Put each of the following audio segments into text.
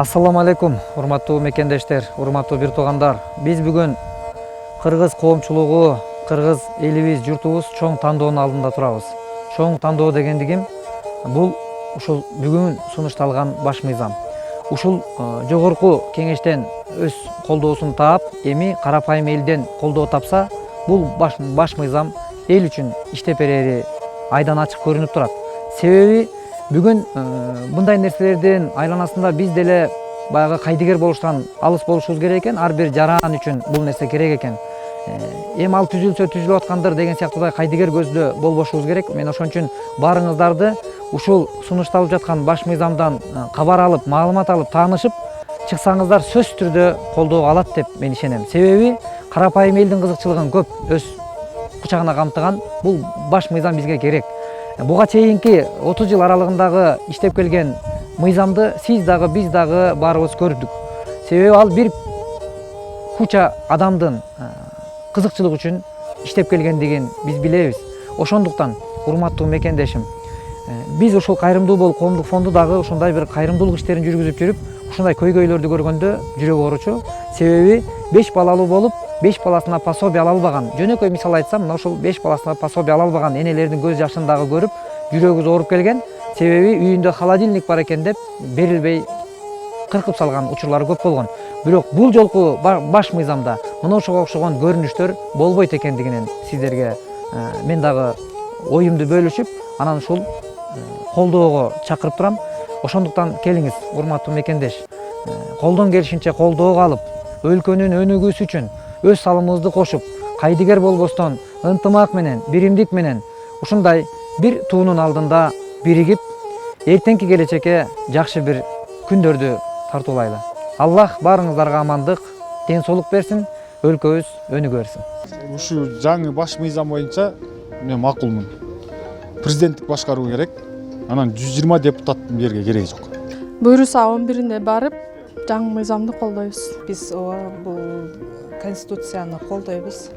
Ассаламу алейкум, урматтуу мекендештер, урматтуу бир туугандар. Биз бүгүн кыргыз коомчулугу, кыргыз элибиз, журтубуз чоң тандоонун алдында турабыз. Чоң тандоо дегендигим бул ушул бүгүн сунушталган баш мыйзам. Ушул жогорку кеңештен өз колдоосун таап, эми карапайым элден колдоо тапса, бул баш мыйзам эл үчүн иштеп берери айдан ачык көрүнүп турат. Себеби бүгүн мындай нерселердин айланасында биз деле баягы кайдыгер болуштан алыс болушубуз керек экен. Ар бир жаран үчүн бул нерсе керек экен. Эми ал түзүлүп аткандыр деген сыяктуудай кайдыгер көздө болбошубуз керек. Мен ошон үчүн баарыңыздарды ушул сунушталып жаткан баш мыйзамдан кабар алып, маалымат алып, таанышып чыксаңыздар сөзсүз түрдө колдоо алат деп мен ишенем. Себеби карапайым элдин кызыкчылыгын көп өз кучагына камтыган бул баш мыйзам бизге керек. Буга чейинки 30 жыл аралыгындагы иштеп келген мыйзамды сиз дагы, биз дагы баарыбыз көрдүк. Себеби ал бир куча адамдын кызыкчылык үчүн иштеп келгендигин биз билебиз. Ошондуктан, урматтуу мекендешим, биз ушул кайрымдуу болуп коомдук фонду дагы ушундай бир кайрымдуулук иштерин жүргүзүп жүрүп, ушундай көйгөйлөрдү көргөндө жүрөгү ооручу. Себеби 5 балалуу болуп, 5 баласына пособие ала албаган, жөнөкөй мисал айтсам, мына ушул 5 баласына пособие ала албаган энелердин көз жашын дагы көрүп, жүрөгүбүз ооруп келген. Себеби үйүндө холодильник бар экен деп берилбей кыркып салган учурлар көп болгон. Бирок бул жолку баш мыйзамда мына ошого окшогон көрүнүштөр болбойт экендигинен сиздерге мен дагы оюмду бөлүшүп, анан ушул колдоого чакырып турам. Ошондуктан келиңиз, урматтуу мекендеш, колдон келишинче колдоого алып, өлкөнүн өнүгүүсү үчүн өз салымыбызды кошуп, кайдыгер болбостон ынтымак менен, биримдик менен ушундай бир туунун алдында биригип, эртеңки келечекке жакшы бир күндөрдү тартуулайлы. Аллах баарыңыздарга амандык, ден соолук берсин, өлкөбүз өнүгө берсин. Ушул жаңы баш мыйзам боюнча мен макулмун. Президенттик башкаруу керек. Анан 120 депутаттын жерге кереги жок. Буйруса 11-ине барып, жаңы мыйзамды колдойбуз. Биз бул конституцияны колдойбуз.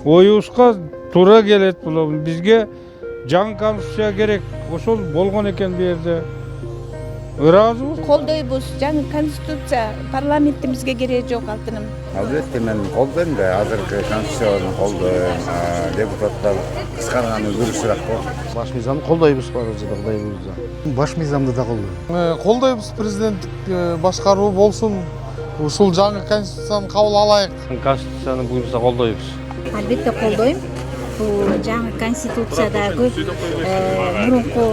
Оюбузга туура келет бул. Бизге жаңы конституция керек. Ошол болгон экен бу жерде. Ыраазыбыз. Колдойбуз. Жаңы конституция парламенттин бизге кереги жок алтыным. Албетте мен колдойм да, азыркы конституцияны колдойм. Депутаттар кыскарганы дурусураак го. Баш мыйзамды колдойбуз баарыбыз да, Кудайыбызда. Баш мыйзамды да колдойм. Колдойбуз, президенттик башкаруу болсун. Ушул жаңы конституцияны кабыл алайык. Конституцияны буюрса колдойбуз. Албетте колдойм. Бул жаңы конституцияда көп мурунку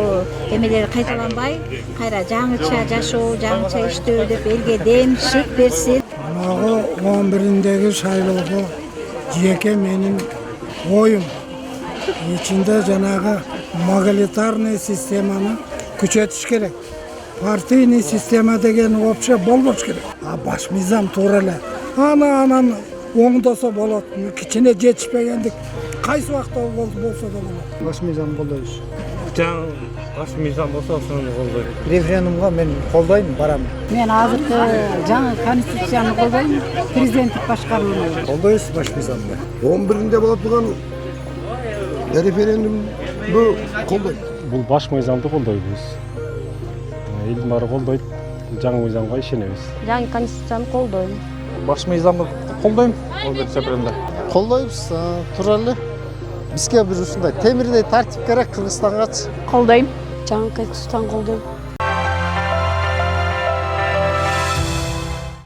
эмелер кайталанбай, кайра жаңыча жашоо, жаңыча иштөө деп элге дем, шек берсин. Анагы 11-индеги шайлоого жеке менин оюм. Ичинде жанагы мажоритарный системаны күчөтүш керек. Партийный система деген вообще болбош керек. Баш мыйзам туура эле. Анан оңдосо болот. Кичине жетишпегендик кайсы убакта болсо да болот. Баш мыйзамды колдойбуз. Жаңы баш мыйзам болсо ошону колдойм. Референдумга мен колдойм, барам. Мен азыркы жаңы конституцияны колдойм, президенттик башкарууну. Колдойбуз баш мыйзамды. 11-inde болот турган референдумду колдойм. Бул баш мыйзамды колдойбуз. Элдин баары колдойт. Жаңы мыйзамга ишенебиз. Жаңы конституцияны колдойм. Баш мыйзамды колдойм. 11 апрелде. Колдойбуз, туура эле. Бизге бир ушундай темирдей тартип керек Кыргызстангачы. Колдойм. Жаңы конституцияны колдойм.